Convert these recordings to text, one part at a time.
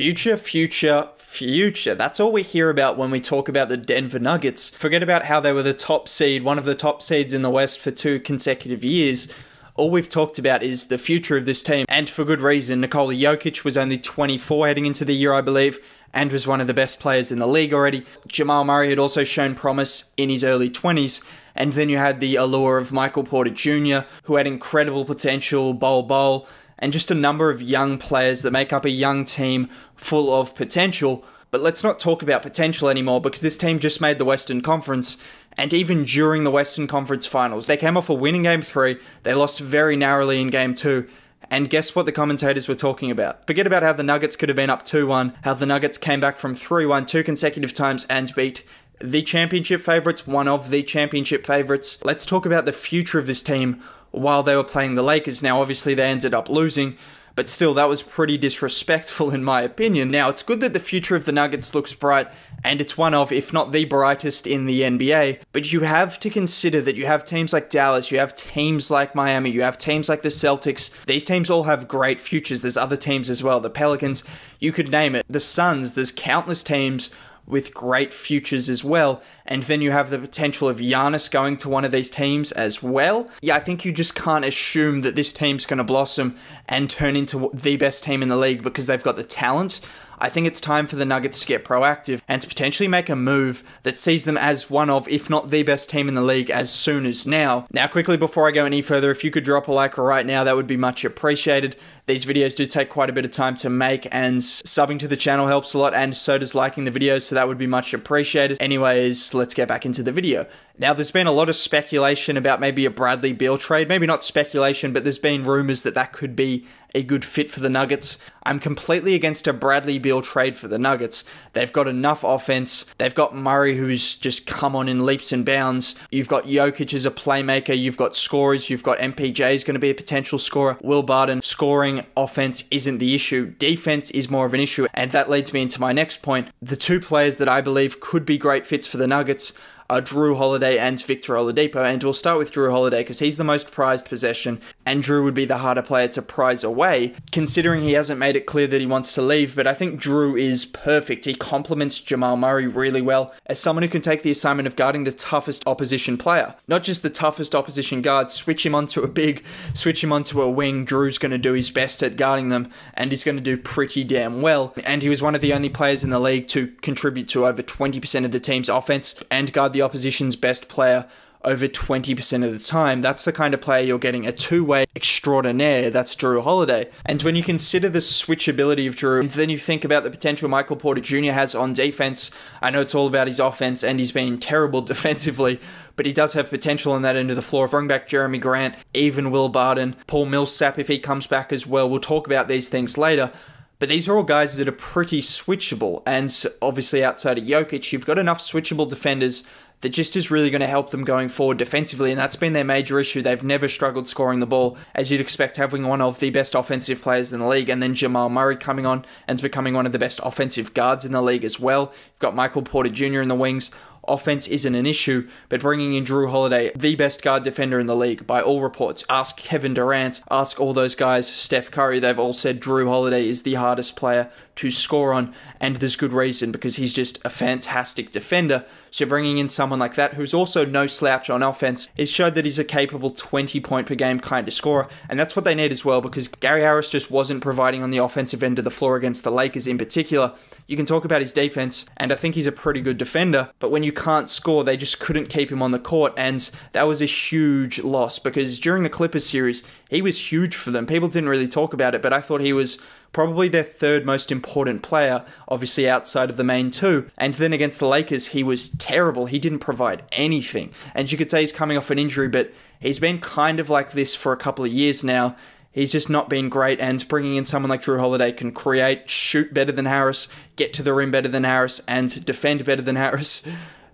Future, future, future. That's all we hear about when we talk about the Denver Nuggets. Forget about how they were the top seed, one of the top seeds in the West for 2 consecutive years. All we've talked about is the future of this team, and for good reason. Nikola Jokic was only 24 heading into the year, I believe, and was one of the best players in the league already. Jamal Murray had also shown promise in his early 20s, and then you had the allure of Michael Porter Jr., who had incredible potential, Bol, and just a number of young players that make up a young team full of potential. But let's not talk about potential anymore, because this team just made the Western Conference, and even during the Western Conference Finals, they came off a win in Game 3, they lost very narrowly in Game 2, and guess what the commentators were talking about? Forget about how the Nuggets could have been up 2-1, how the Nuggets came back from 3-1 2 consecutive times and beat the championship favourites, one of the championship favourites. Let's talk about the future of this team while they were playing the Lakers. Now, obviously, they ended up losing, but still, that was pretty disrespectful in my opinion. Now, it's good that the future of the Nuggets looks bright, and it's one of, if not the brightest in the NBA, but you have to consider that you have teams like Dallas, you have teams like Miami, you have teams like the Celtics. These teams all have great futures. There's other teams as well, the Pelicans, you could name it. The Suns, there's countless teams with great futures as well, and then you have the potential of Giannis going to one of these teams as well. Yeah, I think you just can't assume that this team's going to blossom and turn into the best team in the league because they've got the talent. I think it's time for the Nuggets to get proactive and to potentially make a move that sees them as one of, if not the best team in the league as soon as now. Now, quickly before I go any further, if you could drop a like right now, that would be much appreciated. These videos do take quite a bit of time to make, and subbing to the channel helps a lot, and so does liking the videos, so that would be much appreciated. Anyways, let's get back into the video. Now, there's been a lot of speculation about maybe a Bradley Beal trade. Maybe not speculation, but there's been rumors that that could be a good fit for the Nuggets. I'm completely against a Bradley Beal trade for the Nuggets. They've got enough offense. They've got Murray, who's just come on in leaps and bounds. You've got Jokic as a playmaker. You've got scorers. You've got MPJ is going to be a potential scorer. Will Barton. Scoring offense isn't the issue. Defense is more of an issue. And that leads me into my next point. The 2 players that I believe could be great fits for the Nuggets are Jrue Holiday and Victor Oladipo, and we'll start with Jrue Holiday because he's the most prized possession, and Jrue would be the harder player to prize away, considering he hasn't made it clear that he wants to leave, but I think Jrue is perfect. He complements Jamal Murray really well as someone who can take the assignment of guarding the toughest opposition player. Not just the toughest opposition guard, switch him onto a big, switch him onto a wing, Drew's going to do his best at guarding them, and he's going to do pretty damn well, and he was one of the only players in the league to contribute to over 20% of the team's offense and guard the opposition's best player over 20% of the time. That's the kind of player you're getting, a two-way extraordinaire. That's Jrue Holiday. And when you consider the switchability of Jrue, and then you think about the potential Michael Porter Jr. has on defense, I know it's all about his offense, and he's been terrible defensively, but he does have potential on that end of the floor. Bring back Jeremy Grant, even Will Barton, Paul Millsap if he comes back as well. We'll talk about these things later. But these are all guys that are pretty switchable, and obviously outside of Jokic, you've got enough switchable defenders that just is really going to help them going forward defensively, and that's been their major issue. They've never struggled scoring the ball, as you'd expect, having one of the best offensive players in the league, and then Jamal Murray coming on and becoming one of the best offensive guards in the league as well. You've got Michael Porter Jr. in the wings. Offense isn't an issue, but bringing in Jrue Holiday, the best guard defender in the league by all reports. Ask Kevin Durant, ask all those guys, Steph Curry, they've all said Jrue Holiday is the hardest player to score on, and there's good reason because he's just a fantastic defender. So bringing in someone like that, who's also no slouch on offense, has showed that he's a capable 20-point-per-game kind of scorer, and that's what they need as well, because Gary Harris just wasn't providing on the offensive end of the floor against the Lakers in particular. You can talk about his defense, and I think he's a pretty good defender, but when you can't score, they just couldn't keep him on the court, and that was a huge loss, because during the Clippers series, he was huge for them. People didn't really talk about it, but I thought he was probably their 3rd most important player, obviously outside of the main 2. And then against the Lakers, he was terrible. He didn't provide anything. And you could say he's coming off an injury, but he's been kind of like this for a couple of years now. He's just not been great, and bringing in someone like Jrue Holiday can create, shoot better than Harris, get to the rim better than Harris, and defend better than Harris.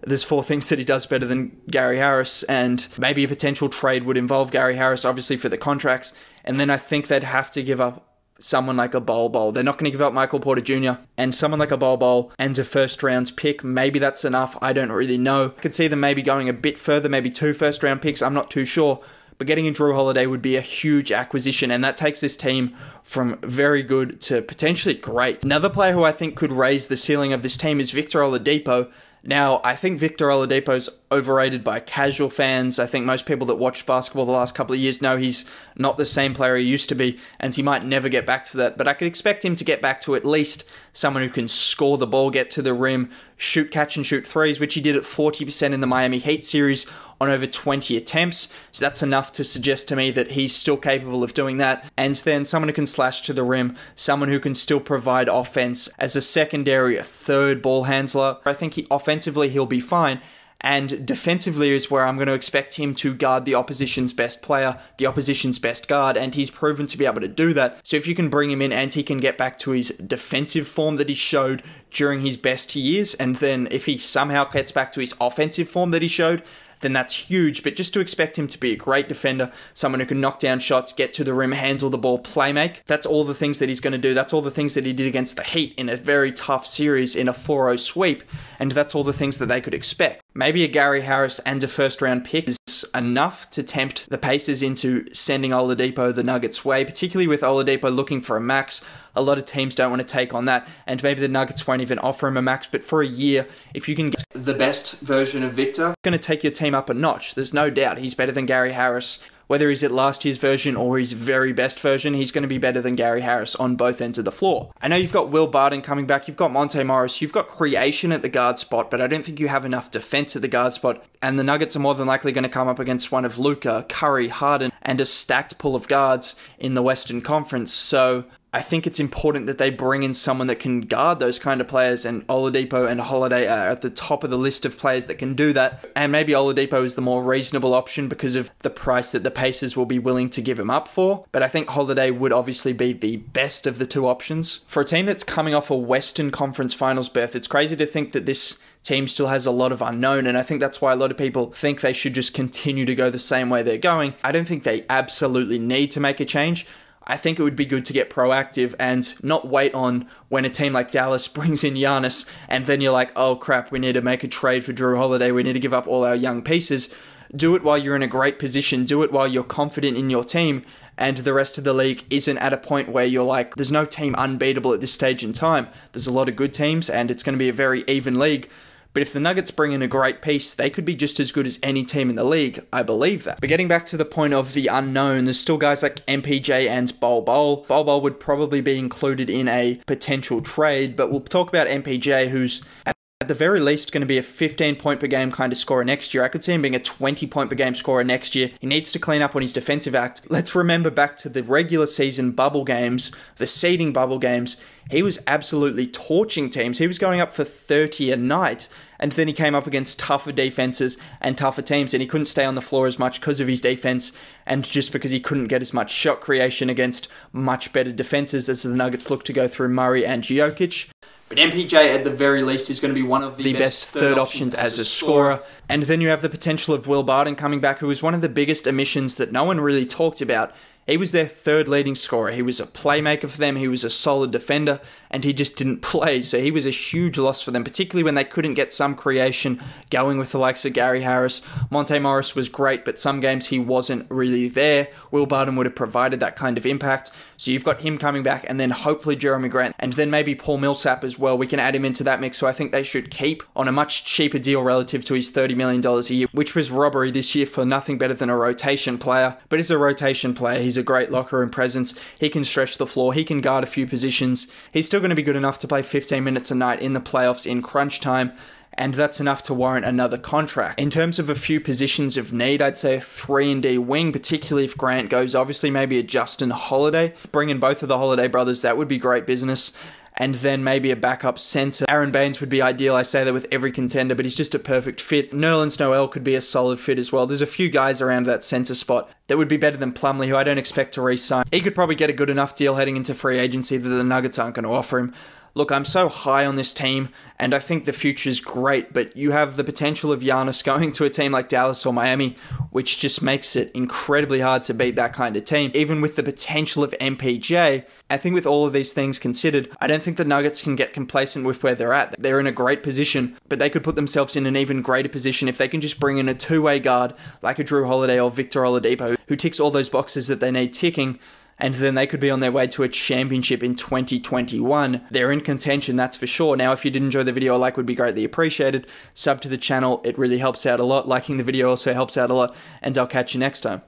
There's 4 things that he does better than Gary Harris, and maybe a potential trade would involve Gary Harris, obviously, for the contracts. And then I think they'd have to give up someone like a Bol. They're not going to give up Michael Porter Jr. and someone like a Bol and a first-round pick. Maybe that's enough. I don't really know. I could see them maybe going a bit further, maybe 2 first-round picks. I'm not too sure. but getting a Drew Holiday would be a huge acquisition, and that takes this team from very good to potentially great. Another player who I think could raise the ceiling of this team is Victor Oladipo. Now, I think Victor Oladipo's overrated by casual fans. I think most people that watched basketball the last couple of years know he's not the same player he used to be, and he might never get back to that. But I could expect him to get back to at least someone who can score the ball, get to the rim, shoot, catch, and shoot threes, which he did at 40% in the Miami Heat series on over 20 attempts. So that's enough to suggest to me that he's still capable of doing that. And then someone who can slash to the rim, someone who can still provide offense as a secondary, a third ball handler. I think offensively he'll be fine. And defensively is where I'm going to expect him to guard the opposition's best player, the opposition's best guard, and he's proven to be able to do that. So if you can bring him in and he can get back to his defensive form that he showed during his best years, and then if he somehow gets back to his offensive form that he showed, then that's huge. But just to expect him to be a great defender, someone who can knock down shots, get to the rim, handle the ball, play make, that's all the things that he's going to do. That's all the things that he did against the Heat in a very tough series in a 4-0 sweep, and that's all the things that they could expect. Maybe a Gary Harris and a first-round pick is enough to tempt the Pacers into sending Oladipo the Nuggets' way, particularly with Oladipo looking for a max. A lot of teams don't want to take on that, and maybe the Nuggets won't even offer him a max, but for a year, if you can get the best version of Victor, it's going to take your team up a notch. There's no doubt he's better than Gary Harris. Whether he's at last year's version or his very best version, he's going to be better than Gary Harris on both ends of the floor. I know you've got Will Barton coming back, you've got Monte Morris, you've got creation at the guard spot, but I don't think you have enough defense at the guard spot, and the Nuggets are more than likely going to come up against one of Luka, Curry, Harden, and a stacked pool of guards in the Western Conference, so I think it's important that they bring in someone that can guard those kind of players, and Oladipo and Holiday are at the top of the list of players that can do that. And maybe Oladipo is the more reasonable option because of the price that the Pacers will be willing to give him up for. But I think Holiday would obviously be the best of the two options. For a team that's coming off a Western Conference Finals berth, it's crazy to think that this team still has a lot of unknown, and I think that's why a lot of people think they should just continue to go the same way they're going. I don't think they absolutely need to make a change. I think it would be good to get proactive and not wait on when a team like Dallas brings in Giannis and then you're like, oh crap, we need to make a trade for Drew Holiday, we need to give up all our young pieces. Do it while you're in a great position, do it while you're confident in your team, and the rest of the league isn't at a point where you're like, there's no team unbeatable at this stage in time. There's a lot of good teams and it's going to be a very even league. But if the Nuggets bring in a great piece, they could be just as good as any team in the league. I believe that. But getting back to the point of the unknown, there's still guys like MPJ and Bol Bol. Bol Bol would probably be included in a potential trade, but we'll talk about MPJ, who's at the very least going to be a 15-point per game kind of scorer next year. I could see him being a 20-point per game scorer next year. He needs to clean up on his defensive act. Let's remember back to the regular season bubble games, the seeding bubble games. He was absolutely torching teams. He was going up for 30 a night. And then he came up against tougher defenses and tougher teams, and he couldn't stay on the floor as much because of his defense and just because he couldn't get as much shot creation against much better defenses as the Nuggets look to go through Murray and Jokic. But MPJ, at the very least, is going to be one of the best third options as a scorer. And then you have the potential of Will Barton coming back, who was one of the biggest omissions that no one really talked about. He was their third leading scorer. He was a playmaker for them. He was a solid defender, and he just didn't play. So he was a huge loss for them, particularly when they couldn't get some creation going with the likes of Gary Harris. Monte Morris was great, but some games he wasn't really there. Will Barton would have provided that kind of impact. So you've got him coming back, and then hopefully Jeremy Grant, and then maybe Paul Millsap as well. We can add him into that mix, so I think they should keep on a much cheaper deal relative to his $30 million a year, which was robbery this year for nothing better than a rotation player. But he's a rotation player. He's a great locker room presence. He can stretch the floor. He can guard a few positions. He's still going to be good enough to play 15 minutes a night in the playoffs in crunch time, and that's enough to warrant another contract. In terms of a few positions of need, I'd say a 3-and-D wing, particularly if Grant goes. Obviously, maybe a Justin Holiday. Bring in both of the Holiday brothers. That would be great business. And then maybe a backup center. Aaron Baines would be ideal. I say that with every contender, but he's just a perfect fit. Nerlens Noel could be a solid fit as well. There's a few guys around that center spot that would be better than Plumlee, who I don't expect to re-sign. He could probably get a good enough deal heading into free agency that the Nuggets aren't going to offer him. Look, I'm so high on this team, and I think the future is great, but you have the potential of Giannis going to a team like Dallas or Miami, which just makes it incredibly hard to beat that kind of team. Even with the potential of MPJ, I think with all of these things considered, I don't think the Nuggets can get complacent with where they're at. They're in a great position, but they could put themselves in an even greater position if they can just bring in a two-way guard like a Drew Holiday or Victor Oladipo, who ticks all those boxes that they need ticking, and then they could be on their way to a championship in 2021. They're in contention, that's for sure. Now, if you did enjoy the video, a like would be greatly appreciated. Sub to the channel, it really helps out a lot. Liking the video also helps out a lot, and I'll catch you next time.